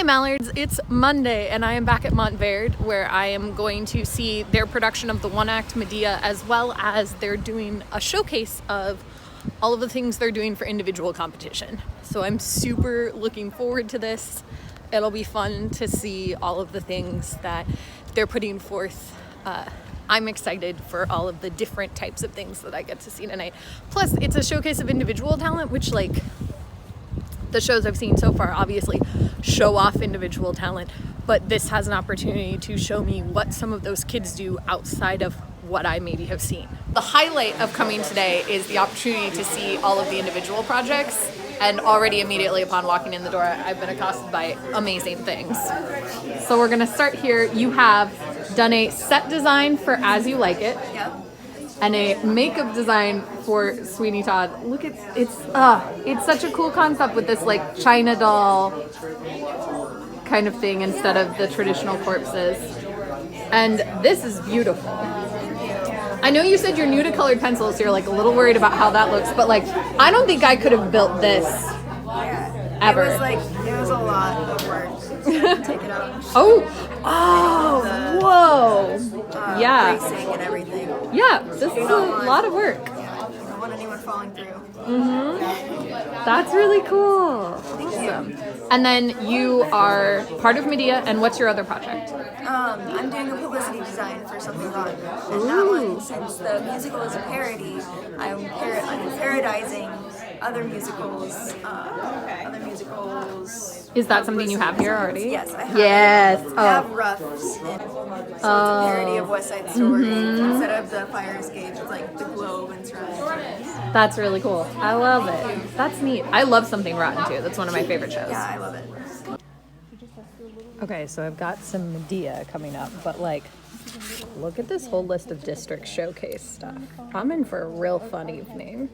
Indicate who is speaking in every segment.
Speaker 1: Hi Mallards, it's Monday and I am back at Montverde where I am going to see their production of the one-act Medea, as well as they're doing a showcase of all of the things they're doing for individual competition. So I'm super looking forward to this. It'll be fun to see all of the things that they're putting forth. I'm excited for all of the different types of things that I get to see tonight. Plus, it's a showcase of individual talent, which the shows I've seen so far obviously show off individual talent, but this has an opportunity to show me what some of those kids do outside of what I maybe have seen. The highlight of coming today is the opportunity to see all of the individual projects, and already immediately upon walking in the door, I've been accosted by amazing things. So we're gonna start here. You have done a set design for As You Like It.
Speaker 2: Yep.
Speaker 1: And a makeup design for Sweeney Todd. Look, it's such a cool concept with this like China doll kind of thing instead of the traditional corpses. And this is beautiful. I know you said you're new to colored pencils, so you're like a little worried about how that looks, but like I don't think I could have built this ever.
Speaker 2: It was a lot of work. Take it out.
Speaker 1: Whoa. Yeah.
Speaker 2: Racing and everything.
Speaker 1: Yeah, this is a lot of work.
Speaker 2: Yeah, I don't want anyone falling through.
Speaker 1: That's really cool. Awesome. And then you are part of Medea, and what's your other project?
Speaker 2: I'm doing a publicity design for Something Rotten. And that one, since the musical is a parody, I'm parodizing other musicals.
Speaker 1: Is that something you have here already?
Speaker 2: Yes, I have.
Speaker 1: Yes.
Speaker 2: I have Roughs. So it's a parody of West Side Story. Instead of the fire escape, it's like the globe and surroundings.
Speaker 1: That's really cool. I love it. That's neat. I love Something Rotten too. That's one of my favorite shows.
Speaker 2: Yeah, I love it.
Speaker 1: Okay, so I've got some Medea coming up, but like, look at this whole list of district showcase stuff. I'm in for a real fun evening.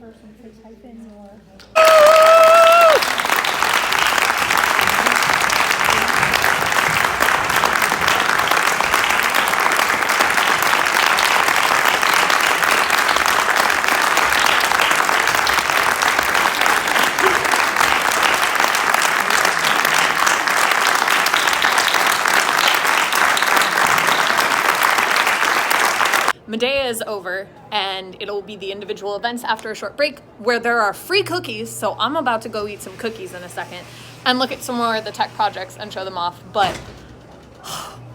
Speaker 1: Medea is over, and it'll be the individual events after a short break where there are free cookies, so I'm about to go eat some cookies in a second and look at some more of the tech projects and show them off. But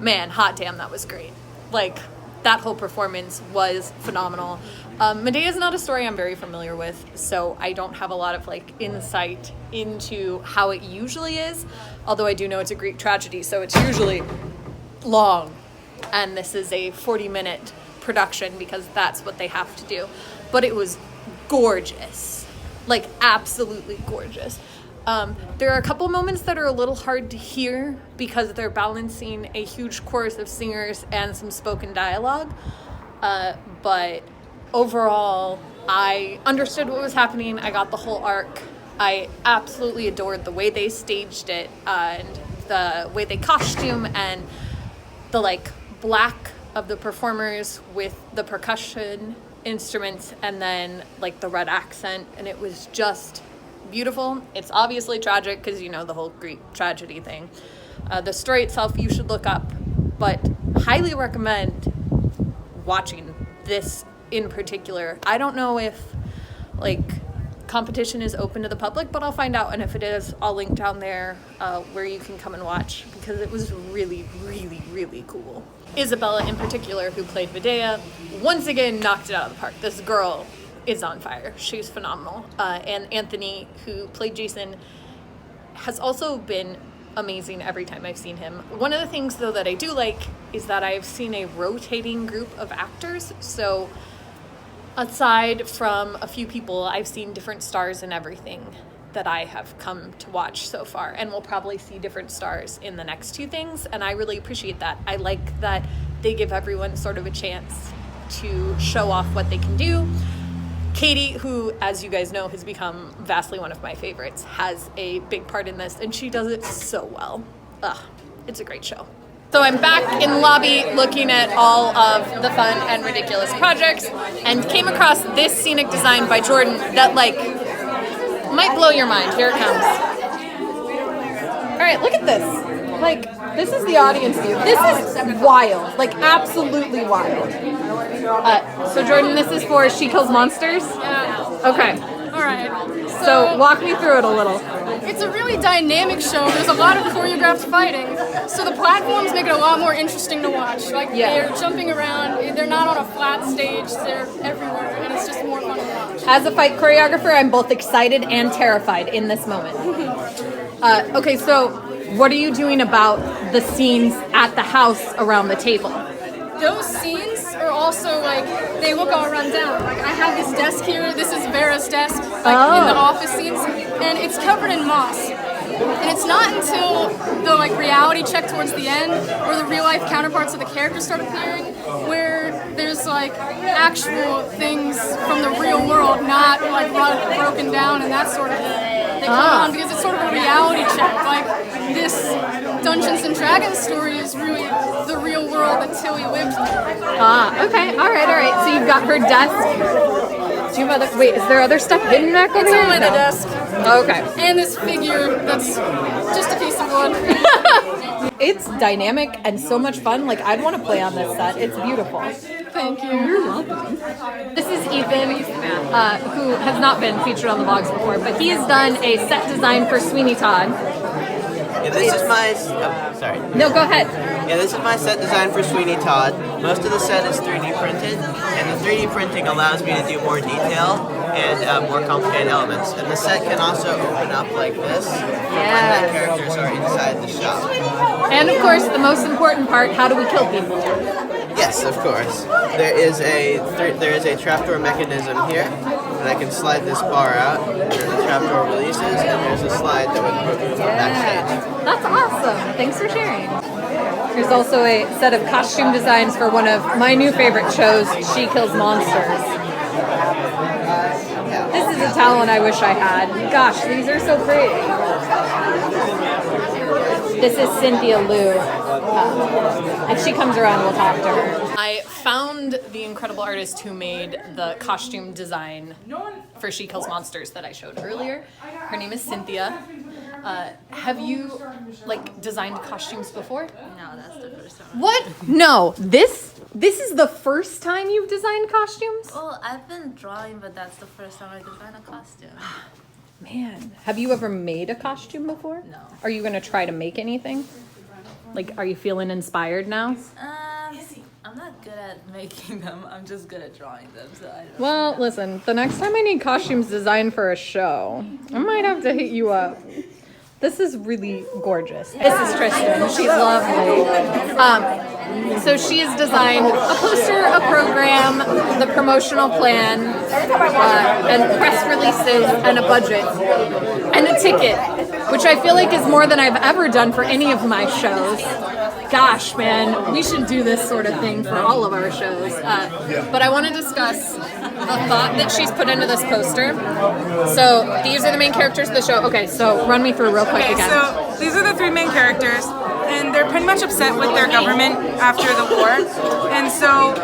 Speaker 1: man, hot damn, that was great. Like, that whole performance was phenomenal. Medea is not a story I'm very familiar with, so I don't have a lot of like insight into how it usually is, although I do know it's a Greek tragedy, so it's usually long, and this is a 40-minute production because that's what they have to do. But it was gorgeous, like absolutely gorgeous. There are a couple moments that are a little hard to hear because they're balancing a huge chorus of singers and some spoken dialogue, but overall I understood what was happening. I got the whole arc. I absolutely adored the way they staged it, and the way they costume, and the like black of the performers with the percussion instruments, and then like the red accent, and it was just beautiful. It's obviously tragic because you know the whole Greek tragedy thing. The story itself you should look up, but highly recommend watching this in particular. I don't know if like competition is open to the public, but I'll find out, and if it is, I'll link down there where you can come and watch, because it was really, really, really cool. Isabella in particular, who played Medea, once again knocked it out of the park. This girl is on fire. She's phenomenal. And Anthony, who played Jason, has also been amazing every time I've seen him. One of the things, though, that I do like is that I've seen a rotating group of actors. So aside from a few people, I've seen different stars in everything that I have come to watch so far, and we'll probably see different stars in the next two things, and I really appreciate that. I like that they give everyone sort of a chance to show off what they can do. Katie, who, as you guys know, has become vastly one of my favorites, has a big part in this, and she does it so well. It's a great show. So I'm back in the lobby looking at all of the fun and ridiculous projects, and came across this scenic design by Jordan that like might blow your mind. Here it comes. All right, look at this. Like, this is the audience view. This is wild. Like, absolutely wild. So, Jordan, this is for She Kills Monsters?
Speaker 3: Yeah.
Speaker 1: Okay.
Speaker 3: All right.
Speaker 1: So, walk me through it a little.
Speaker 3: It's a really dynamic show. There's a lot of choreographed fighting. So the platforms make it a lot more interesting to watch. Like, they're jumping around. They're not on a flat stage. They're everywhere. And it's just more fun to watch.
Speaker 1: As a fight choreographer, I'm both excited and terrified in this moment. Okay, so what are you doing about the scenes at the house around the table?
Speaker 3: Those scenes are also like, they look all run down. Like, I have this desk here. This is Vera's desk, like in the office scenes, and it's covered in moss. And it's not until the like reality check towards the end, where the real life counterparts of the characters start appearing, where there's like actual things from the real world, not like broken down and that sort of thing. They come on because it's sort of a reality check. Like, this Dungeons and Dragons story is really the real world that Tilly lives in.
Speaker 1: Okay, all right. So you've got her desk. Do you have other? Wait, is there other stuff hidden back over
Speaker 3: It's
Speaker 1: here?
Speaker 3: only the desk.
Speaker 1: Okay.
Speaker 3: And this figure that's just a piece of wood.
Speaker 1: It's dynamic and so much fun. Like, I'd want to play on this set. It's beautiful.
Speaker 3: Thank you.
Speaker 1: You're welcome. This is Ethan, who has not been featured on the vlogs before, but he has done a set design for Sweeney Todd.
Speaker 4: Yeah, this is my... sorry.
Speaker 1: No, go ahead.
Speaker 4: Yeah, this is my set design for Sweeney Todd. Most of the set is 3D printed, and the 3D printing allows me to do more detail and more complicated elements. And the set can also open up like this when the characters are inside the shop.
Speaker 1: And of course, the most important part, how do we kill people?
Speaker 4: Yes, of course. There is a trapdoor mechanism here, and I can slide this bar out, and the trapdoor releases, and there's a slide that would move backstage.
Speaker 1: That's awesome. Thanks for sharing. There's also a set of costume designs for one of my new favorite shows, She Kills Monsters. This is a talent I wish I had. Gosh, these are so pretty. This is Cynthia Liu, and she comes around and we'll talk to her. I found the incredible artist who made the costume design for She Kills Monsters that I showed earlier. Her name is Cynthia. Have you designed costumes before?
Speaker 5: No, that's the first time.
Speaker 1: What? No, this is the first time you've designed costumes?
Speaker 5: Well, I've been drawing, but that's the first time I designed a costume.
Speaker 1: Man, have you ever made a costume before?
Speaker 5: No.
Speaker 1: Are you gonna try to make anything? Like, are you feeling inspired now?
Speaker 5: I'm not good at making them. I'm just good at drawing them, so I don't
Speaker 1: Well, listen, the next time I need costumes designed for a show, I might have to hit you up. This is really gorgeous. This is Tristan. She's lovely. So she has designed a poster, a program, the promotional plan, and press releases, and a budget, and a ticket, which I feel like is more than I've ever done for any of my shows. Gosh, man, we should do this sort of thing for all of our shows. But I want to discuss the thought that she's put into this poster. So these are the main characters of the show. Okay, so run me through real quick again.
Speaker 6: So these are the three main characters, and they're pretty much upset with their government after the war. And so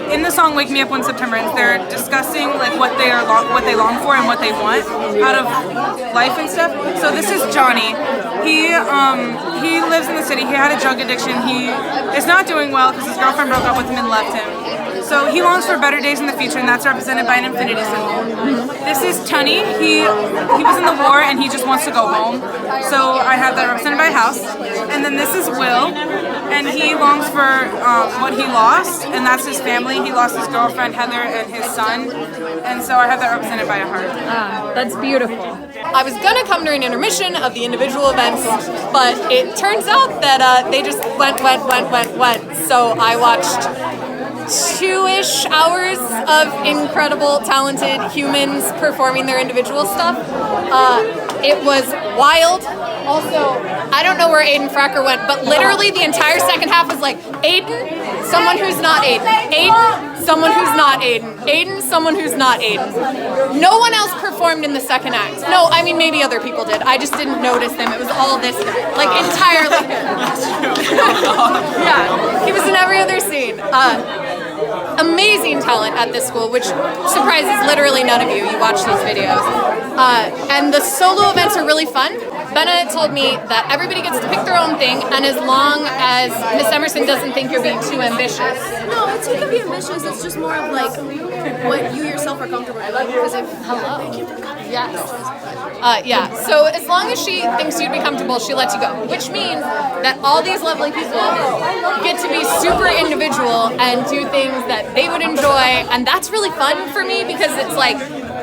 Speaker 6: in the song "Wake Me Up When September Ends," they're discussing like what they long for and what they want out of life and stuff. So this is Johnny. He lives in the city. He had a drug addiction. He is not doing well because his girlfriend broke up with him and left him. So he longs for better days in the future, and that's represented by an infinity symbol. This is Tunny. He was in the war and he just wants to go home. So I have that represented by a house. And then this is Will, and he longs for what he lost, and that's his family. He lost his girlfriend Heather and his son, and so I have that represented by a heart.
Speaker 1: That's beautiful. I was gonna come during intermission of the individual events, but it turns out that they just went. So I watched 2-ish hours of incredible, talented humans performing their individual stuff. It was wild. Also, I don't know where Aidan Fracker went, but literally the entire second half was like, Aidan, someone who's not Aidan. Aidan, someone who's not Aidan. Aidan, someone who's not Aidan. No one else performed in the second act. No, I mean, maybe other people did. I just didn't notice them. It was all this guy. Like, entirely him. Yeah, he was in every other scene. Amazing talent at this school, which surprises literally none of you. You watch these videos. And the solo events are really fun. Benna told me that everybody gets to pick their own thing, and as long as Miss Emerson doesn't think you're being too ambitious.
Speaker 7: No, it's you can be ambitious. It's just more of like what you yourself are comfortable with. Because if
Speaker 1: Yes. Yeah, so as long as she thinks you'd be comfortable, she lets you go. Which means that all these lovely people get to be super individual and do things that they would enjoy. And that's really fun for me because it's like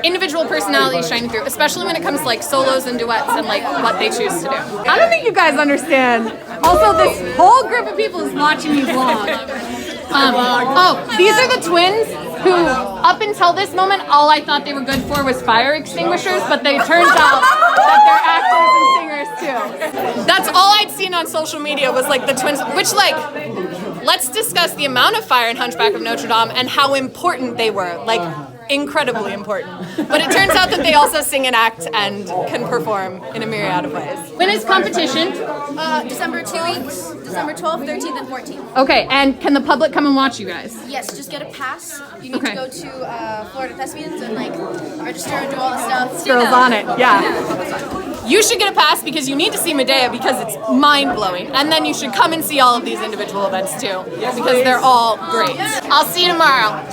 Speaker 1: individual personalities shining through, especially when it comes to like solos and duets and like what they choose to do. I don't think you guys understand. Also, this whole group of people is watching me vlog. These are the twins who, up until this moment, all I thought they were good for was fire extinguishers, but they turned out that they're actors and singers too. That's all I'd seen on social media was like the twins, which like, let's discuss the amount of fire in Hunchback of Notre Dame and how important they were. Like, incredibly important. But it turns out that they also sing and act and can perform in a myriad of ways. When is competition?
Speaker 7: December 2 weeks, December 12th, 13th, and 14th.
Speaker 1: Okay, and can the public come and watch you guys?
Speaker 7: Yes, just get a pass. You need
Speaker 1: Okay.
Speaker 7: to go to Florida Thespians and like register and do all the stuff.
Speaker 1: Girls on it, yeah. You should get a pass because you need to see Medea because it's mind-blowing. And then you should come and see all of these individual events too because they're all great. I'll see you tomorrow.